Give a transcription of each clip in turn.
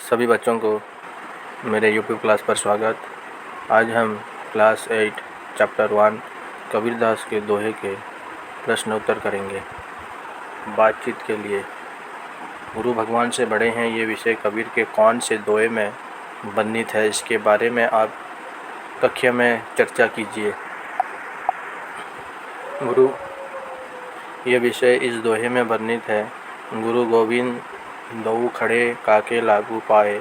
सभी बच्चों को मेरे यूट्यूब क्लास पर स्वागत। आज हम क्लास 8 चैप्टर 1 कबीरदास के दोहे के प्रश्न उत्तर करेंगे। बातचीत के लिए गुरु भगवान से बड़े हैं, ये विषय कबीर के कौन से दोहे में वर्णित है, इसके बारे में आप कक्षा में चर्चा कीजिए। गुरु ये विषय इस दोहे में वर्णित है। गुरु गोविंद दऊ खड़े काके लागू पाए,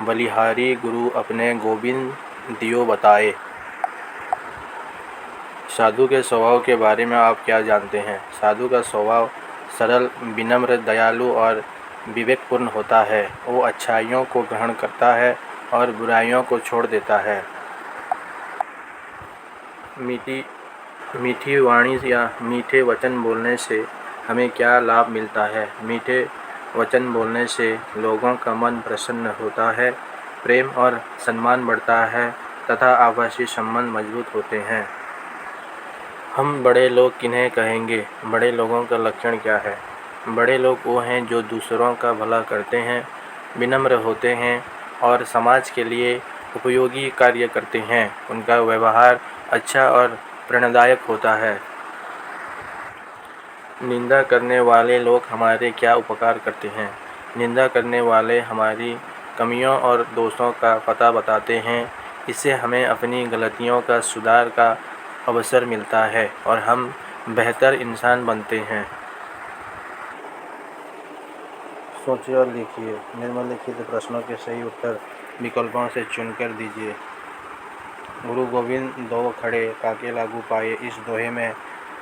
बलिहारी गुरु अपने गोविंद दियो बताए। साधु के स्वभाव के बारे में आप क्या जानते हैं? साधु का स्वभाव सरल, विनम्र, दयालु और विवेकपूर्ण होता है। वो अच्छाइयों को ग्रहण करता है और बुराइयों को छोड़ देता है। मीठी वाणी या मीठे वचन बोलने से हमें क्या लाभ मिलता है? मीठे वचन बोलने से लोगों का मन प्रसन्न होता है, प्रेम और सम्मान बढ़ता है तथा आपसी संबंध मजबूत होते हैं। हम बड़े लोग किन्हें कहेंगे? बड़े लोगों का लक्षण क्या है? बड़े लोग वो हैं जो दूसरों का भला करते हैं, विनम्र होते हैं और समाज के लिए उपयोगी कार्य करते हैं। उनका व्यवहार अच्छा और प्रेरणादायक होता है। निंदा करने वाले लोग हमारे क्या उपकार करते हैं? निंदा करने वाले हमारी कमियों और दोषों का पता बताते हैं। इससे हमें अपनी गलतियों का सुधार का अवसर मिलता है और हम बेहतर इंसान बनते हैं। सोचिए और लिखिए। निम्नलिखित प्रश्नों के सही उत्तर विकल्पों से चुनकर दीजिए। गुरु गोविंद दो खड़े काके लागू पाए, इस दोहे में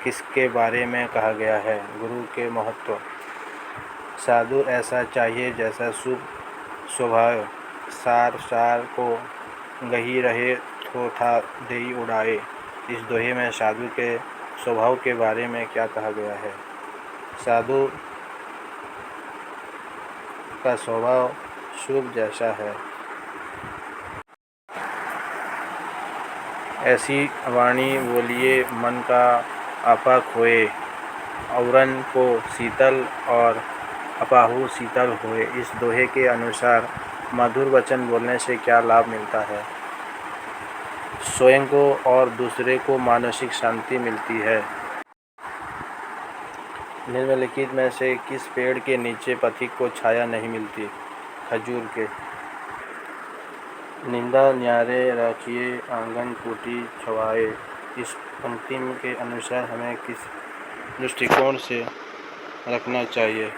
किसके बारे में कहा गया है? गुरु के महत्व। साधु ऐसा चाहिए जैसा शुभ स्वभाव, सार को गही रहे तो था देई उड़ाए। इस दोहे में साधु के स्वभाव के बारे में क्या कहा गया है? साधु का स्वभाव शुभ जैसा है। ऐसी वाणी बोलिए मन का आपा खोए, औरन को शीतल और अपाहु शीतल होए। इस दोहे के अनुसार मधुर वचन बोलने से क्या लाभ मिलता है? स्वयं को और दूसरे को मानसिक शांति मिलती है। निम्नलिखित में से किस पेड़ के नीचे पथिक को छाया नहीं मिलती? खजूर के। निंदा न्यारे रखिए आंगन फूटी छवाए। इस पंक्ति के अनुसार हमें किस दृष्टिकोण से रखना चाहिए?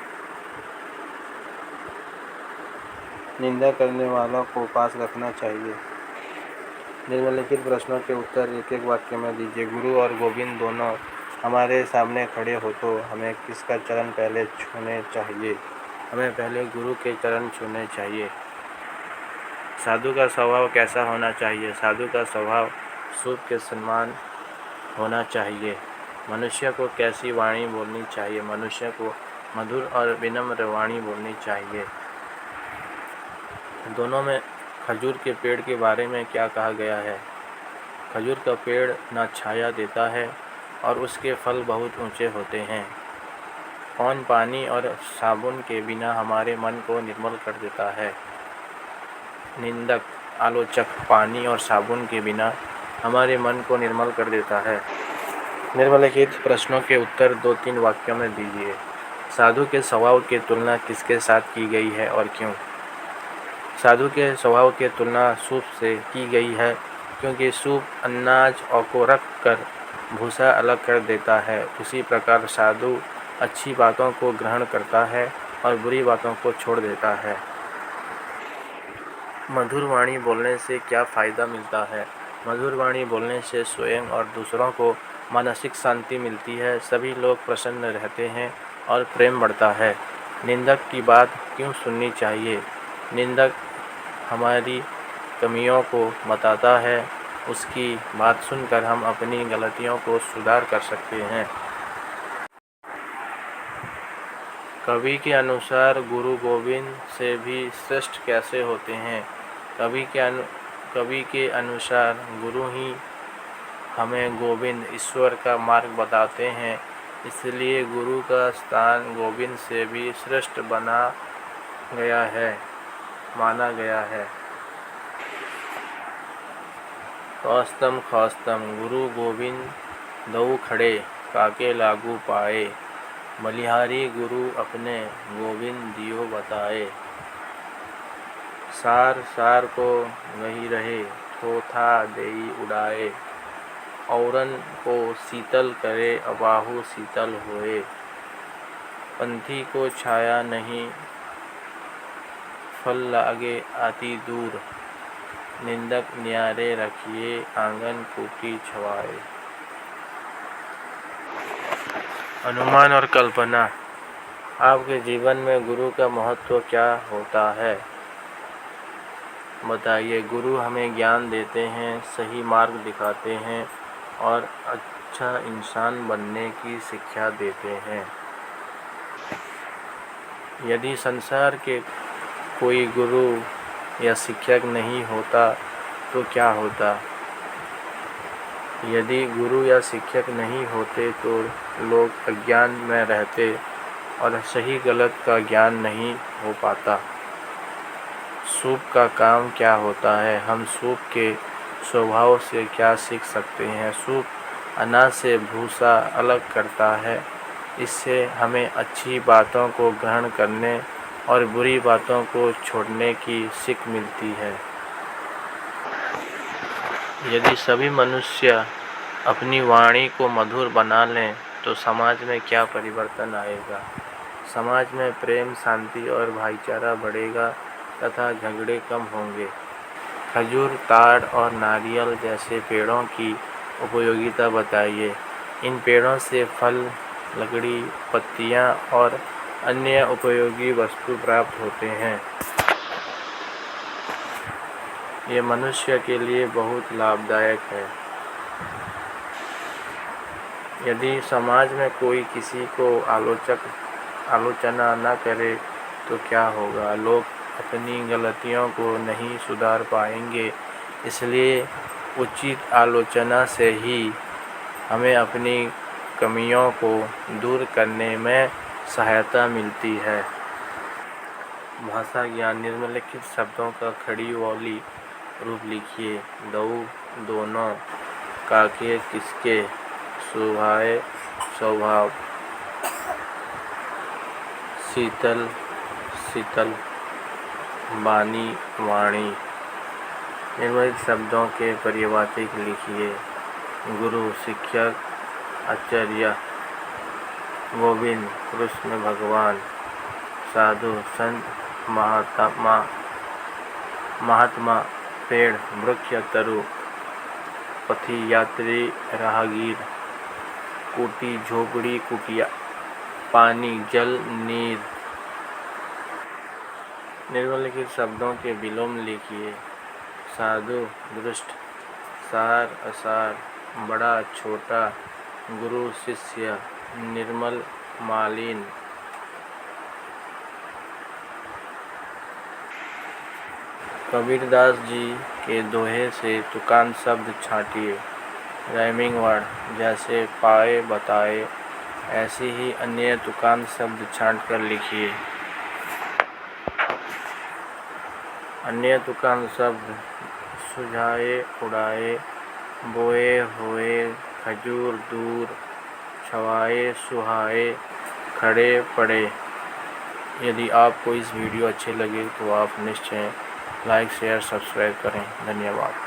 निंदा करने वालों को पास रखना चाहिए। निम्नलिखित प्रश्नों के उत्तर एक एक वाक्य में दीजिए। गुरु और गोविंद दोनों हमारे सामने खड़े हो तो हमें किसका चरण पहले छूने चाहिए? हमें पहले गुरु के चरण छूने चाहिए। साधु का स्वभाव कैसा होना चाहिए? साधु का स्वभाव शुभ के सम्मान होना चाहिए। मनुष्य को कैसी वाणी बोलनी चाहिए? मनुष्य को मधुर और विनम्र वाणी बोलनी चाहिए। दोनों में खजूर के पेड़ के बारे में क्या कहा गया है? खजूर का पेड़ न छाया देता है और उसके फल बहुत ऊंचे होते हैं। कौन पानी और साबुन के बिना हमारे मन को निर्मल कर देता है? निंदक, आलोचक पानी और साबुन के बिना हमारे मन को निर्मल कर देता है। निम्नलिखित प्रश्नों के उत्तर 2-3 वाक्यों में दीजिए। साधु के स्वभाव की तुलना किसके साथ की गई है और क्यों? साधु के स्वभाव की तुलना सूप से की गई है क्योंकि सूप अनाज को रख कर भूसा अलग कर देता है। उसी प्रकार साधु अच्छी बातों को ग्रहण करता है और बुरी बातों को छोड़ देता है। मधुर वाणी बोलने से क्या फ़ायदा मिलता है? मधुर वाणी बोलने से स्वयं और दूसरों को मानसिक शांति मिलती है। सभी लोग प्रसन्न रहते हैं और प्रेम बढ़ता है। निंदक की बात क्यों सुननी चाहिए? निंदक हमारी कमियों को बताता है। उसकी बात सुनकर हम अपनी गलतियों को सुधार कर सकते हैं। कवि के अनुसार गुरु गोविंद से भी श्रेष्ठ कैसे होते हैं? कवि के अनुसार गुरु ही हमें गोविंद ईश्वर का मार्ग बताते हैं, इसलिए गुरु का स्थान गोविंद से भी श्रेष्ठ बना गया है। माना गया है। कौस्तम खौस्तम गुरु गोविंद दऊ खड़े, काके लागू पाए, बलिहारी गुरु अपने गोविंद दियो बताए। सार सार को वही रहे, थोथा देई उड़ाए, औरन को शीतल करे, अबाहु शीतल होए। पंथी को छाया नहीं, फल लागे आती दूर, निंदक न्यारे रखिए, आंगन कूटी छवाए। अनुमान और कल्पना। आपके जीवन में गुरु का महत्व क्या होता है, बताइए। गुरु हमें ज्ञान देते हैं, सही मार्ग दिखाते हैं और अच्छा इंसान बनने की शिक्षा देते हैं। यदि संसार के कोई गुरु या शिक्षक नहीं होता तो क्या होता? यदि गुरु या शिक्षक नहीं होते तो लोग अज्ञान में रहते और सही गलत का ज्ञान नहीं हो पाता। सूप का काम क्या होता है? हम सूप के स्वभाव से क्या सीख सकते हैं? सूप अनाज से भूसा अलग करता है। इससे हमें अच्छी बातों को ग्रहण करने और बुरी बातों को छोड़ने की सीख मिलती है। यदि सभी मनुष्य अपनी वाणी को मधुर बना लें तो समाज में क्या परिवर्तन आएगा? समाज में प्रेम, शांति और भाईचारा बढ़ेगा तथा झगड़े कम होंगे। खजूर, ताड़ और नारियल जैसे पेड़ों की उपयोगिता बताइए। इन पेड़ों से फल, लकड़ी, पत्तियां और अन्य उपयोगी वस्तु प्राप्त होते हैं। ये मनुष्य के लिए बहुत लाभदायक है। यदि समाज में कोई किसी को आलोचना न करे तो क्या होगा? लोग अपनी गलतियों को नहीं सुधार पाएंगे। इसलिए उचित आलोचना से ही हमें अपनी कमियों को दूर करने में सहायता मिलती है। भाषा ज्ञान। निम्नलिखित शब्दों का खड़ी बोली रूप लिखिए। दऊ दोनों, काके किसके, सुहाए स्वभाव, शीतल शीतल, बानी वाणी। निम्नलिखित शब्दों के पर्यायवाची लिखिए। गुरु, शिक्षक, आचार्य, गोविंद, कृष्ण भगवान, साधु, संत, महात्मा, पेड़, वृक्ष, तरु, पथी, यात्री, राहगीर, कुटी, झोपड़ी, कुटिया, पानी, जल, नीर। निम्नलिखित शब्दों के विलोम लिखिए। साधु, दुष्ट, सार, असार, बड़ा, छोटा, गुरु, शिष्य, निर्मल, मालिन। कबीरदास जी के दोहे से तुकांत शब्द छांटिए। राइमिंग वर्ड जैसे पाए, बताए, ऐसे ही अन्य तुकांत शब्द छांट कर लिखिए। अन्य तुकांत शब्द: सुझाए, उड़ाए, बोए हुए, खजूर, दूर, छवाए, सुहाए, खड़े, पड़े। यदि आपको इस वीडियो अच्छे लगे तो आप निश्चय लाइक, शेयर, सब्सक्राइब करें। धन्यवाद।